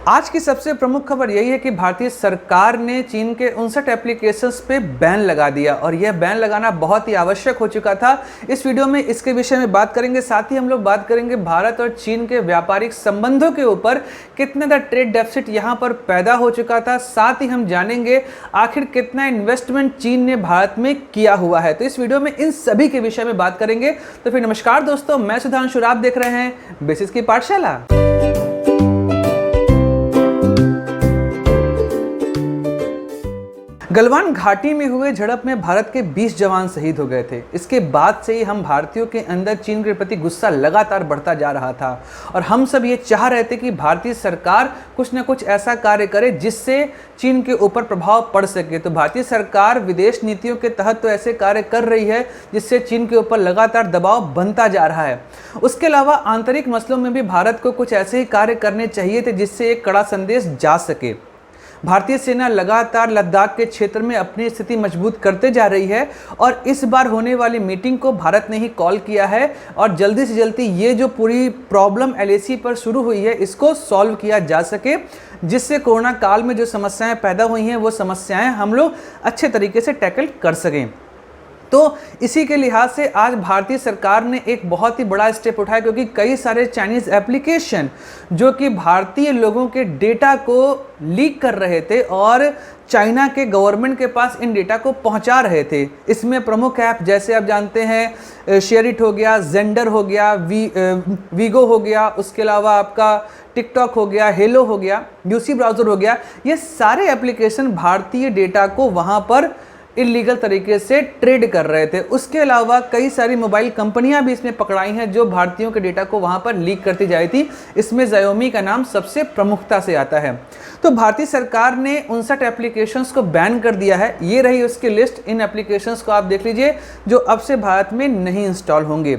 आज की सबसे प्रमुख खबर यही है कि भारतीय सरकार ने चीन के 59 एप्लीकेशंस पे बैन लगा दिया और यह बैन लगाना बहुत ही आवश्यक हो चुका था। इस वीडियो में इसके विषय में बात करेंगे, साथ ही हम लोग बात करेंगे भारत और चीन के व्यापारिक संबंधों के ऊपर कितना ज़्यादा ट्रेड डेफिसिट यहाँ पर पैदा हो चुका था। साथ ही हम जानेंगे आखिर कितना इन्वेस्टमेंट चीन ने भारत में किया हुआ है। तो इस वीडियो में इन सभी के विषय में बात करेंगे। तो फिर नमस्कार दोस्तों, मैं सुधांशु, आप देख रहे हैं बेसिस की पाठशाला। गलवान घाटी में हुए झड़प में भारत के 20 जवान शहीद हो गए थे। इसके बाद से ही हम भारतीयों के अंदर चीन के प्रति गुस्सा लगातार बढ़ता जा रहा था और हम सब ये चाह रहे थे कि भारतीय सरकार कुछ न कुछ ऐसा कार्य करे जिससे चीन के ऊपर प्रभाव पड़ सके। तो भारतीय सरकार विदेश नीतियों के तहत तो ऐसे कार्य कर रही है जिससे चीन के ऊपर लगातार दबाव बनता जा रहा है। उसके अलावा आंतरिक मसलों में भी भारत को कुछ ऐसे ही कार्य करने चाहिए थे जिससे एक कड़ा संदेश जा सके। भारतीय सेना लगातार लद्दाख के क्षेत्र में अपनी स्थिति मजबूत करते जा रही है और इस बार होने वाली मीटिंग को भारत ने ही कॉल किया है और जल्दी से जल्दी ये जो पूरी प्रॉब्लम LAC पर शुरू हुई है इसको सॉल्व किया जा सके, जिससे कोरोना काल में जो समस्याएं पैदा हुई हैं वो समस्याएं हम लोग अच्छे तरीके से टैकल कर सकें। तो इसी के लिहाज से आज भारतीय सरकार ने एक बहुत ही बड़ा स्टेप उठाया, क्योंकि कई सारे चाइनीज़ एप्लीकेशन जो कि भारतीय लोगों के डेटा को लीक कर रहे थे और चाइना के गवर्नमेंट के पास इन डेटा को पहुंचा रहे थे। इसमें प्रमुख ऐप जैसे आप जानते हैं शेयरिट हो गया, जेंडर हो गया, वीगो हो गया, उसके अलावा आपका टिकटॉक हो गया, हेलो हो गया, यूसी ब्राउज़र हो गया। ये सारे एप्लीकेशन भारतीय डेटा को वहाँ पर इलीगल तरीके से ट्रेड कर रहे थे। उसके अलावा कई सारी मोबाइल कंपनियां भी इसमें पकड़ाई हैं जो भारतीयों के डेटा को वहां पर लीक करती जा रही थी। इसमें Xiaomi का नाम सबसे प्रमुखता से आता है। तो भारतीय सरकार ने 59 एप्लीकेशंस को बैन कर दिया है। ये रही उसकी लिस्ट। इन एप्लीकेशंस को आप देख लीजिए जो अब से भारत में नहीं इंस्टॉल होंगे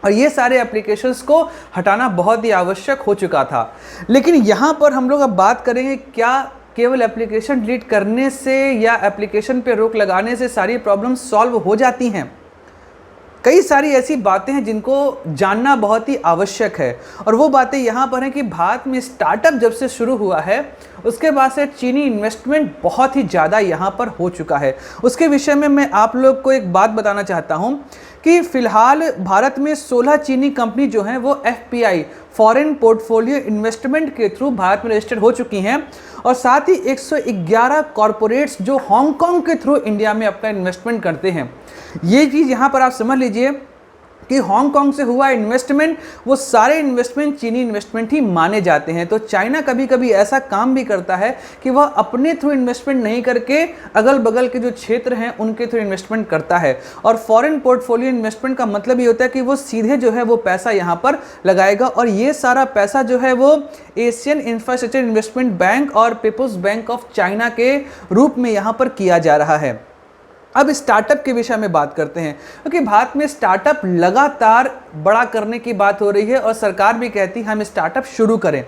और ये सारे एप्लीकेशंस को हटाना बहुत ही आवश्यक हो चुका था। लेकिन यहाँ पर हम लोग अब बात करेंगे, क्या केवल एप्लीकेशन डिलीट करने से या एप्लीकेशन पे रोक लगाने से सारी प्रॉब्लम सॉल्व हो जाती हैं? कई सारी ऐसी बातें हैं जिनको जानना बहुत ही आवश्यक है और वो बातें यहाँ पर हैं कि भारत में स्टार्टअप जब से शुरू हुआ है उसके बाद से चीनी इन्वेस्टमेंट बहुत ही ज़्यादा यहाँ पर हो चुका है। उसके विषय में मैं आप लोग को एक बात बताना चाहता हूँ कि फ़िलहाल भारत में 16 चीनी कंपनी जो हैं वो FPI फॉरेन पोर्टफोलियो इन्वेस्टमेंट के थ्रू भारत में रजिस्टर्ड हो चुकी हैं और साथ ही 111 कॉरपोरेट्स जो हांगकांग के थ्रू इंडिया में अपना इन्वेस्टमेंट करते हैं। ये चीज़ यहाँ पर आप समझ लीजिए कि हांगकांग से हुआ इन्वेस्टमेंट वो सारे इन्वेस्टमेंट चीनी इन्वेस्टमेंट ही माने जाते हैं। तो चाइना कभी कभी ऐसा काम भी करता है कि वह अपने थ्रू इन्वेस्टमेंट नहीं करके अगल बगल के जो क्षेत्र हैं उनके थ्रू इन्वेस्टमेंट करता है। और फॉरेन पोर्टफोलियो इन्वेस्टमेंट का मतलब ये होता है कि वो सीधे जो है वो पैसा यहाँ पर लगाएगा और ये सारा पैसा जो है वो एशियन इंफ्रास्ट्रक्चर इन्वेस्टमेंट बैंक और पीपुल्स बैंक ऑफ चाइना के रूप में यहाँ पर किया जा रहा है। अब स्टार्टअप के विषय में बात करते हैं, क्योंकि भारत में स्टार्टअप लगातार बड़ा करने की बात हो रही है और सरकार भी कहती है हम स्टार्टअप शुरू करें।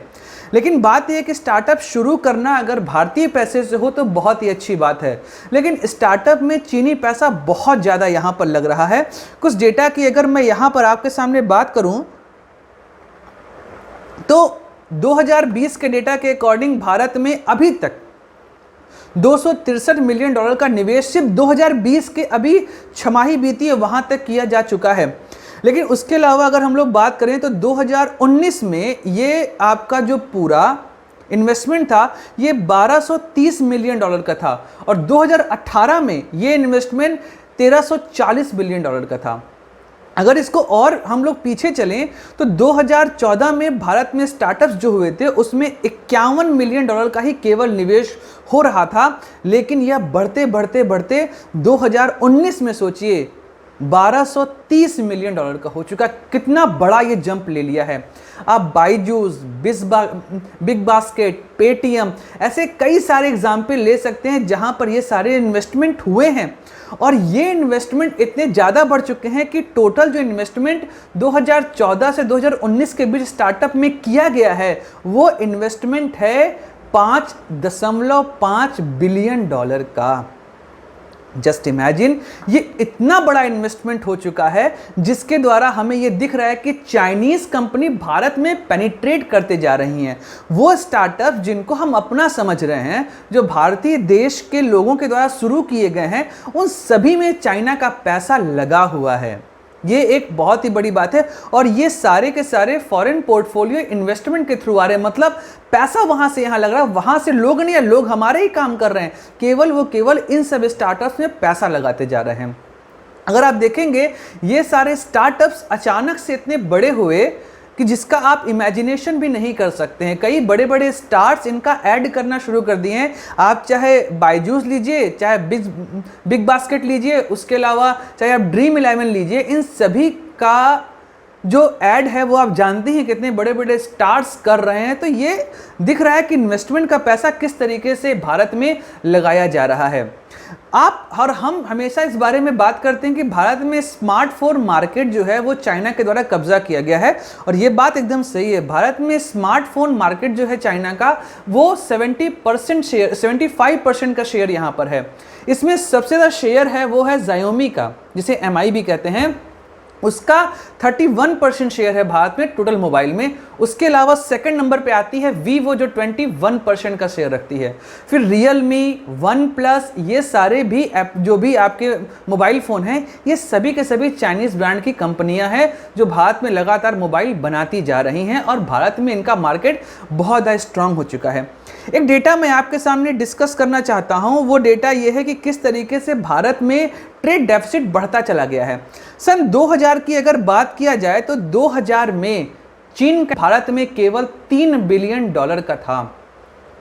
लेकिन बात यह है कि स्टार्टअप शुरू करना अगर भारतीय पैसे से हो तो बहुत ही अच्छी बात है, लेकिन स्टार्टअप में चीनी पैसा बहुत ज़्यादा यहाँ पर लग रहा है। कुछ डेटा की अगर मैं यहाँ पर आपके सामने बात करूँ तो 2020 के डेटा के अकॉर्डिंग भारत में अभी तक $263 मिलियन का निवेश सिर्फ 2020 के अभी छमाही बीती है वहां तक किया जा चुका है। लेकिन उसके अलावा अगर हम लोग बात करें तो 2019 में ये आपका जो पूरा इन्वेस्टमेंट था ये $1230 मिलियन का था और 2018 में ये इन्वेस्टमेंट $1340 बिलियन का था। अगर इसको और हम लोग पीछे चलें तो 2014 में भारत में स्टार्टअप्स जो हुए थे उसमें $51 मिलियन का ही केवल निवेश हो रहा था, लेकिन यह बढ़ते बढ़ते बढ़ते 2019 में सोचिए $1230 मिलियन का हो चुका। कितना बड़ा ये जंप ले लिया है। आप बाइजूस, बिग बास्केट, पेटीएम ऐसे कई सारे एग्जाम्पल ले सकते हैं जहां पर ये सारे इन्वेस्टमेंट हुए हैं और ये इन्वेस्टमेंट इतने ज़्यादा बढ़ चुके हैं कि टोटल जो इन्वेस्टमेंट 2014 से 2019 के बीच स्टार्टअप में किया गया है वो इन्वेस्टमेंट है $5.5 बिलियन का। जस्ट इमेजिन, ये इतना बड़ा इन्वेस्टमेंट हो चुका है जिसके द्वारा हमें ये दिख रहा है कि चाइनीज कंपनी भारत में पेनिट्रेट करते जा रही हैं। वो स्टार्टअप जिनको हम अपना समझ रहे हैं, जो भारतीय देश के लोगों के द्वारा शुरू किए गए हैं, उन सभी में चाइना का पैसा लगा हुआ है। ये एक बहुत ही बड़ी बात है और ये सारे के सारे फॉरेन पोर्टफोलियो इन्वेस्टमेंट के थ्रू आ रहे हैं। मतलब पैसा वहां से यहां लग रहा है, वहां से लोग नहीं है, लोग हमारे ही काम कर रहे हैं, केवल इन सब स्टार्टअप्स में पैसा लगाते जा रहे हैं। अगर आप देखेंगे ये सारे स्टार्टअप्स अचानक से इतने बड़े हुए कि जिसका आप इमेजिनेशन भी नहीं कर सकते हैं। कई बड़े बड़े स्टार्स इनका ऐड करना शुरू कर दिए हैं। आप चाहे बायजूस लीजिए, चाहे बिग बास्केट लीजिए, उसके अलावा चाहे आप ड्रीम इलेवन लीजिए, इन सभी का जो ऐड है वो आप जानते हैं कितने बड़े बड़े स्टार्स कर रहे हैं। तो ये दिख रहा है कि इन्वेस्टमेंट का पैसा किस तरीके से भारत में लगाया जा रहा है। आप और हम हमेशा इस बारे में बात करते हैं कि भारत में स्मार्टफोन मार्केट जो है वो चाइना के द्वारा कब्जा किया गया है, और ये बात एकदम सही है। भारत में स्मार्टफोन मार्केट जो है चाइना का, वो 70% शेयर, 75% का शेयर यहाँ पर है। इसमें सबसे ज़्यादा शेयर है वो है Xiaomi का, जिसे MI भी कहते हैं, उसका 31% शेयर है भारत में टोटल मोबाइल में। उसके अलावा सेकंड नंबर पे आती है Vivo जो 21% का शेयर रखती है। फिर Realme, OnePlus, ये सारे भी ऐप जो भी आपके मोबाइल फ़ोन हैं, ये सभी के सभी चाइनीज़ ब्रांड की कंपनियां हैं जो भारत में लगातार मोबाइल बनाती जा रही हैं और भारत में इनका मार्केट बहुत ज़्यादा स्ट्रांग हो चुका है। एक डेटा मैं आपके सामने डिस्कस करना चाहता हूं, वो डेटा ये है कि किस तरीके से भारत में ट्रेड डेफिसिट बढ़ता चला गया है। सन 2000 की अगर बात किया जाए तो 2000 में चीन का भारत में केवल $3 बिलियन का था,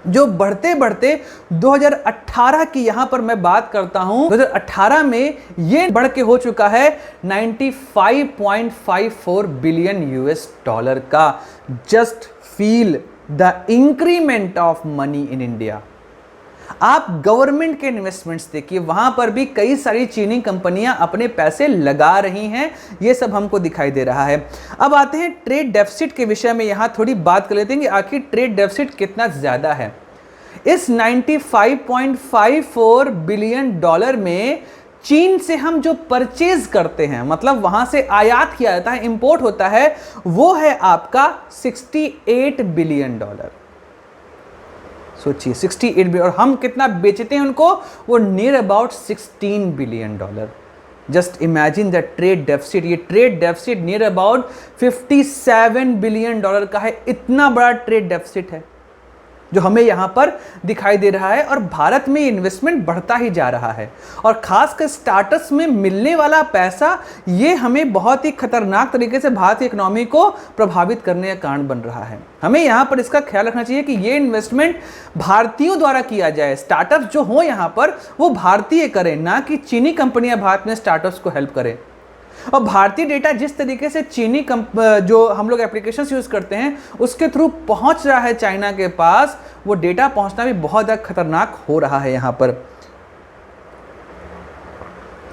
जो बढ़ते बढ़ते 2018 की यहां पर मैं बात करता हूं, 2018 में ये बढ़ के हो चुका है 95.54 बिलियन का। Just feel the increment of money in India. आप गवर्नमेंट के इन्वेस्टमेंट्स देखिए, वहां पर भी कई सारी चीनी कंपनियां अपने पैसे लगा रही हैं, ये सब हमको दिखाई दे रहा है। अब आते हैं ट्रेड डेफिसिट के विषय में, यहां थोड़ी बात कर लेते हैं कि आखिर ट्रेड डेफिसिट कितना ज्यादा है। इस 95.54 बिलियन डॉलर में चीन से हम जो परचेज करते हैं, मतलब वहां से आयात किया जाता है, इंपोर्ट होता है, वो है आपका $68 बिलियन। सोचिए 68 बिलियन, और हम कितना बेचते हैं उनको, वो near about $16 billion. Just imagine the trade deficit. ये trade deficit near about $57 billion का है। इतना बड़ा ट्रेड डेफिसिट है जो हमें यहां पर दिखाई दे रहा है, और भारत में इन्वेस्टमेंट बढ़ता ही जा रहा है, और खासकर स्टार्टअप्स में मिलने वाला पैसा ये हमें बहुत ही खतरनाक तरीके से भारतीय इकोनॉमी को प्रभावित करने का कारण बन रहा है। हमें यहां पर इसका ख्याल रखना चाहिए कि ये इन्वेस्टमेंट भारतीयों द्वारा किया जाए, स्टार्टअप्स जो हो यहां पर वो भारतीय करें, ना कि चीनी कंपनियां भारत में स्टार्टअप्स को हेल्प करें। और भारतीय डेटा जिस तरीके से चीनी जो हम लोग एप्लीकेशंस यूज करते हैं उसके थ्रू पहुंच रहा है चाइना के पास, वो डेटा पहुंचना भी बहुत ज़्यादा खतरनाक हो रहा है यहां पर।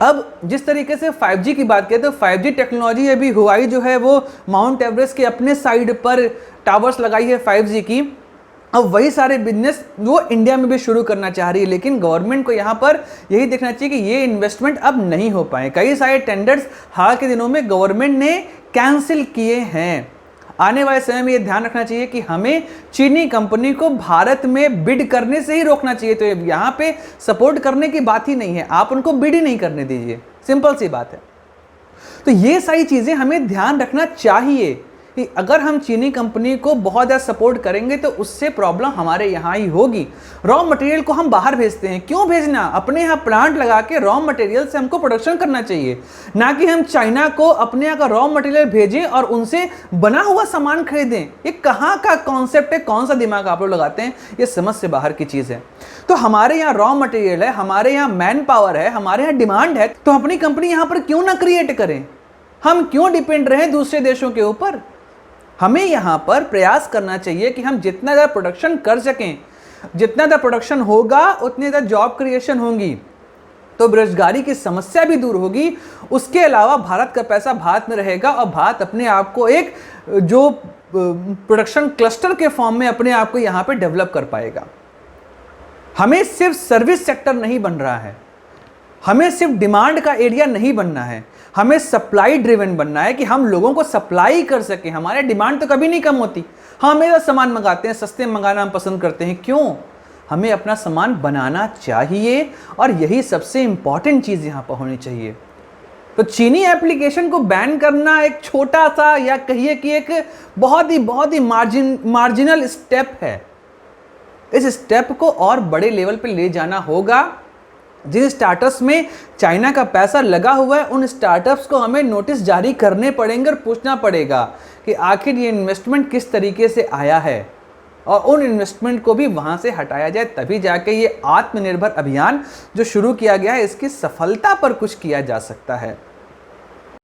अब जिस तरीके से 5G की बात करें तो 5G टेक्नोलॉजी अभी हुआई जो है वो माउंट एवरेस्ट के अपने साइड पर टावर्स लगाई है 5G की। अब वही सारे बिजनेस वो इंडिया में भी शुरू करना चाह रही है, लेकिन गवर्नमेंट को यहाँ पर यही देखना चाहिए कि ये इन्वेस्टमेंट अब नहीं हो पाए। कई सारे टेंडर्स हाल के दिनों में गवर्नमेंट ने कैंसिल किए हैं। आने वाले समय में ये ध्यान रखना चाहिए कि हमें चीनी कंपनी को भारत में बिड करने से ही रोकना चाहिए। तो यहाँ पे सपोर्ट करने की बात ही नहीं है, आप उनको बिड ही नहीं करने दीजिए, सिंपल सी बात है। तो ये सारी चीज़ें हमें ध्यान रखना चाहिए कि अगर हम चीनी कंपनी को बहुत ज़्यादा सपोर्ट करेंगे तो उससे प्रॉब्लम हमारे यहाँ ही होगी। रॉ मटेरियल को हम बाहर भेजते हैं, क्यों भेजना? अपने यहाँ प्लांट लगा के रॉ मटेरियल से हमको प्रोडक्शन करना चाहिए, ना कि हम चाइना को अपने यहाँ का रॉ मटेरियल भेजें और उनसे बना हुआ सामान खरीदें। ये कहाँ का कॉन्सेप्ट है, कौन सा दिमाग आप लोग लगाते हैं? ये समझ से बाहर की चीज़ है। तो हमारे यहाँ रॉ मटेरियल है, हमारे यहाँ मैन पावर है, हमारे यहाँ डिमांड है, तो अपनी कंपनी यहाँ पर क्यों ना क्रिएट करें? हम क्यों डिपेंड रहें दूसरे देशों के ऊपर? हमें यहाँ पर प्रयास करना चाहिए कि हम जितना ज़्यादा प्रोडक्शन कर सकें, जितना ज़्यादा प्रोडक्शन होगा उतनी ज़्यादा जॉब क्रिएशन होंगी, तो बेरोजगारी की समस्या भी दूर होगी। उसके अलावा भारत का पैसा भारत में रहेगा और भारत अपने आप को एक जो प्रोडक्शन क्लस्टर के फॉर्म में अपने आप को यहाँ पे डेवलप कर पाएगा। हमें सिर्फ सर्विस सेक्टर नहीं बन रहा है, हमें सिर्फ डिमांड का एरिया नहीं बनना है, हमें सप्लाई ड्रिवन बनना है कि हम लोगों को सप्लाई कर सकें। हमारे डिमांड तो कभी नहीं कम होती, हम हमेशा सामान मंगाते हैं, सस्ते मंगाना हम पसंद करते हैं। क्यों? हमें अपना सामान बनाना चाहिए और यही सबसे इंपॉर्टेंट चीज़ यहाँ पर होनी चाहिए। तो चीनी एप्लीकेशन को बैन करना एक छोटा सा, या कहिए कि एक बहुत ही मार्जिनल स्टेप है। इस स्टेप को और बड़े लेवल पे ले जाना होगा। जिन स्टार्टअप्स में चाइना का पैसा लगा हुआ है, उन स्टार्टअप्स को हमें नोटिस जारी करने पड़ेंगे और पूछना पड़ेगा कि आखिर ये इन्वेस्टमेंट किस तरीके से आया है, और उन इन्वेस्टमेंट को भी वहाँ से हटाया जाए। तभी जाके ये आत्मनिर्भर अभियान जो शुरू किया गया है, इसकी सफलता पर कुछ किया जा सकता है।